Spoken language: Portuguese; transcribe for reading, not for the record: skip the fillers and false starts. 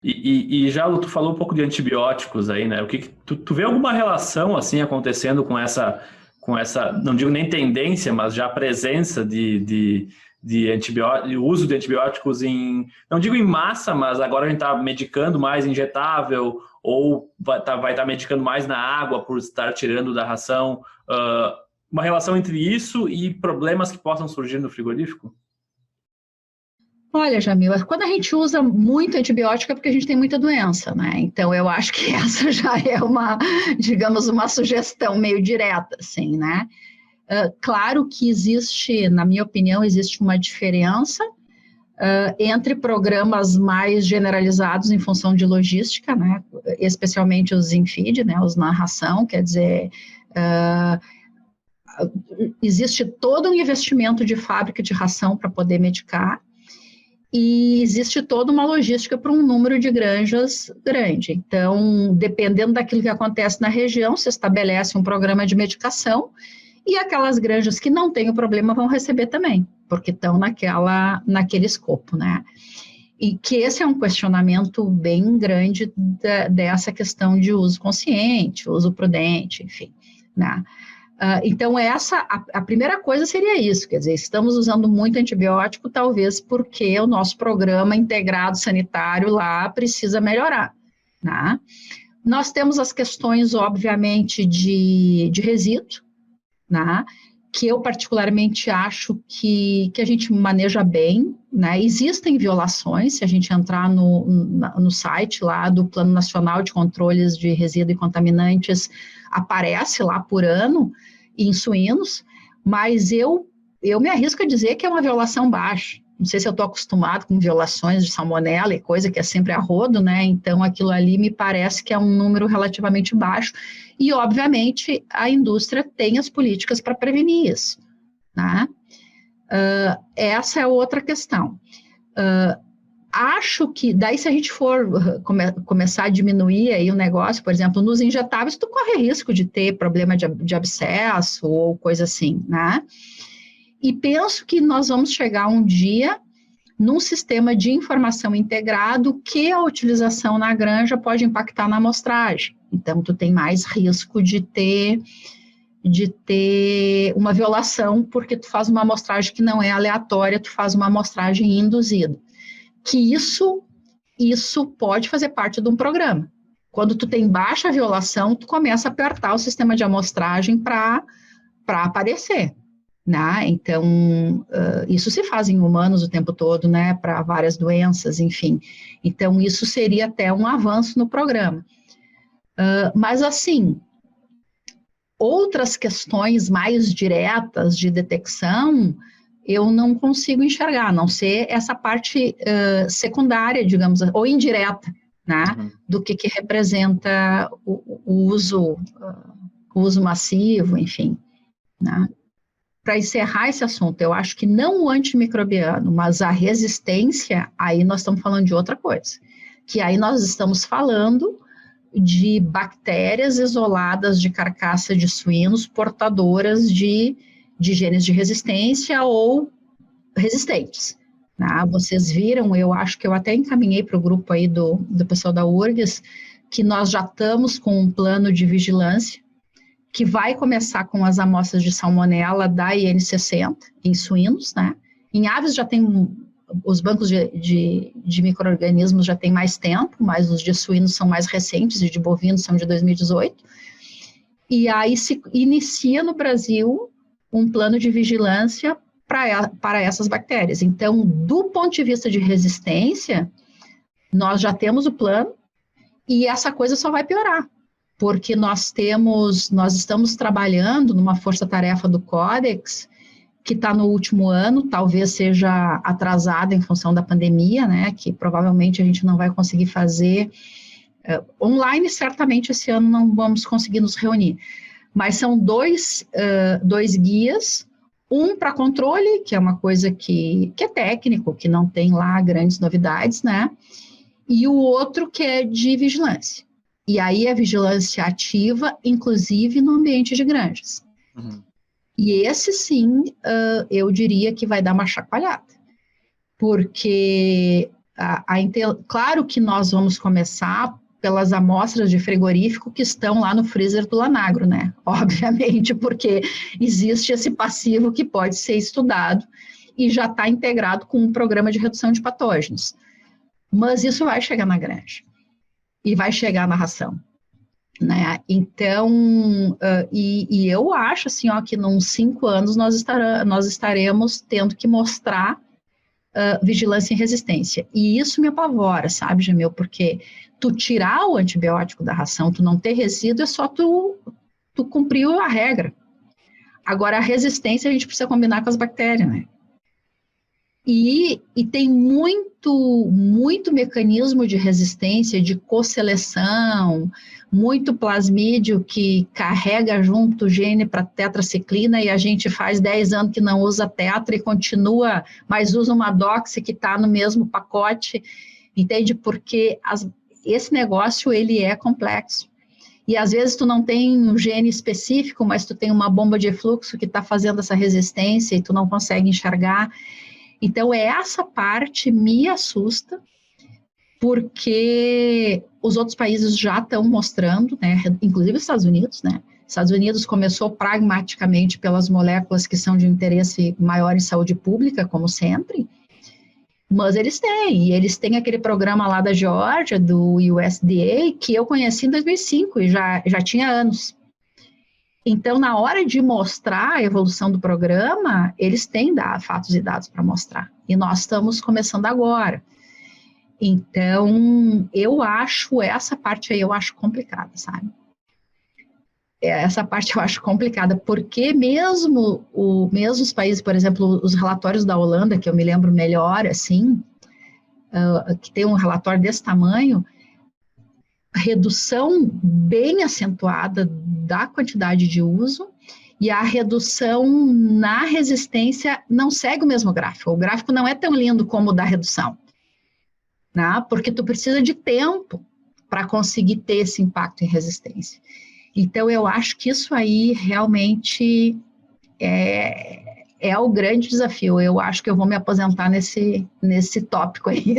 E já tu falou um pouco de antibióticos aí, né? O que tu vê alguma relação assim acontecendo com essa, não digo nem tendência, mas já a presença de antibióticos, uso de antibióticos não digo em massa, mas agora a gente está medicando mais injetável ou vai estar medicando mais na água por estar tirando da ração. Uma relação entre isso e problemas que possam surgir no frigorífico? Olha, Jamil, quando a gente usa muito antibiótico é porque a gente tem muita doença, né? Então, eu acho que essa já é digamos, uma sugestão meio direta, assim, né? Claro que existe, na minha opinião, existe uma diferença entre programas mais generalizados em função de logística, né? Especialmente os in feed, né? Os na ração, quer dizer, existe todo um investimento de fábrica de ração para poder medicar, e existe toda uma logística para um número de granjas grande. Então, dependendo daquilo que acontece na região, se estabelece um programa de medicação e aquelas granjas que não têm o problema vão receber também, porque estão naquele escopo, né? E que esse é um questionamento bem grande dessa questão de uso consciente, uso prudente, enfim, né? Então, a primeira coisa seria isso, quer dizer, estamos usando muito antibiótico, talvez porque o nosso programa integrado sanitário lá precisa melhorar, né? Nós temos as questões, obviamente, de resíduo, né? Que eu particularmente acho que a gente maneja bem, né? Existem violações, se a gente entrar no site lá do Plano Nacional de Controles de Resíduos e Contaminantes, aparece lá por ano em suínos, mas eu me arrisco a dizer que é uma violação baixa. Não sei se eu estou acostumado com violações de salmonela e coisa que é sempre a rodo, né? Então, aquilo ali me parece que é um número relativamente baixo. E, obviamente, a indústria tem as políticas para prevenir isso, né? Essa é outra questão. Acho que, daí se a gente for começar a diminuir aí o negócio, por exemplo, nos injetáveis, tu corre risco de ter problema de abscesso ou coisa assim, né? E penso que nós vamos chegar um dia num sistema de informação integrado que a utilização na granja pode impactar na amostragem. Então, tu tem mais risco de ter uma violação, porque tu faz uma amostragem que não é aleatória, tu faz uma amostragem induzida. Que isso pode fazer parte de um programa. Quando tu tem baixa violação, tu começa a apertar o sistema de amostragem para aparecer, né? Então, isso se faz em humanos o tempo todo, né? Para várias doenças, enfim. Então, isso seria até um avanço no programa. Mas, assim, outras questões mais diretas de detecção, eu não consigo enxergar, a não ser essa parte secundária, digamos, ou indireta, né, do que representa o uso massivo, enfim, né. Para encerrar esse assunto, eu acho que não o antimicrobiano, mas a resistência, aí nós estamos falando de outra coisa, que aí nós estamos falando de bactérias isoladas de carcaça de suínos portadoras de genes de resistência ou resistentes. Né? Vocês viram, eu acho que eu até encaminhei para o grupo aí do pessoal da URGS, que nós já estamos com um plano de vigilância que vai começar com as amostras de salmonela da IN60 em suínos, né? Em aves já tem, os bancos de micro-organismos já tem mais tempo, mas os de suínos são mais recentes, e de bovinos são de 2018. E aí se inicia no Brasil um plano de vigilância para essas bactérias. Então, do ponto de vista de resistência, nós já temos o plano e essa coisa só vai piorar, porque nós estamos trabalhando numa força-tarefa do Codex, que está no último ano, talvez seja atrasada em função da pandemia, né, que provavelmente a gente não vai conseguir fazer online, certamente esse ano não vamos conseguir nos reunir, mas são dois guias, um para controle, que é uma coisa que é técnico, que não tem lá grandes novidades, né, e o outro que é de vigilância. E aí a vigilância ativa, inclusive no ambiente de granjas. Uhum. E esse sim, eu diria que vai dar uma chacoalhada, porque Claro que nós vamos começar pelas amostras de frigorífico que estão lá no freezer do Lanagro, né? Obviamente, porque existe esse passivo que pode ser estudado e já está integrado com um programa de redução de patógenos. Mas isso vai chegar na granja e vai chegar na ração, né? Então, eu acho assim, ó, que em uns 5 anos nós estaremos tendo que mostrar vigilância e resistência. E isso me apavora, sabe, Jamil? Porque tu tirar o antibiótico da ração, tu não ter resíduo, é só tu cumpriu a regra. Agora, a resistência a gente precisa combinar com as bactérias, né? E tem muito mecanismo de resistência, de co-seleção, muito plasmídio que carrega junto o gene para tetraciclina e a gente faz 10 anos que não usa tetra e continua, mas usa uma doxy que está no mesmo pacote, entende? Porque esse negócio, ele é complexo. E às vezes tu não tem um gene específico, mas tu tem uma bomba de efluxo que está fazendo essa resistência e tu não consegue enxergar. Então, essa parte me assusta, porque os outros países já estão mostrando, né, inclusive os Estados Unidos, né? Estados Unidos começou pragmaticamente pelas moléculas que são de interesse maior em saúde pública, como sempre, mas eles têm aquele programa lá da Geórgia, do USDA, que eu conheci em 2005 e já tinha anos. Então, na hora de mostrar a evolução do programa, eles têm fatos e dados para mostrar. E nós estamos começando agora. Então, essa parte aí eu acho complicada, sabe? Essa parte eu acho complicada, porque mesmo os países, por exemplo, os relatórios da Holanda, que eu me lembro melhor, assim, que tem um relatório desse tamanho, redução bem acentuada da quantidade de uso e a redução na resistência não segue o mesmo gráfico. O gráfico não é tão lindo como o da redução, né? Porque tu precisa de tempo para conseguir ter esse impacto em resistência. Então, eu acho que isso aí realmente é o grande desafio. Eu acho que eu vou me aposentar nesse tópico aí.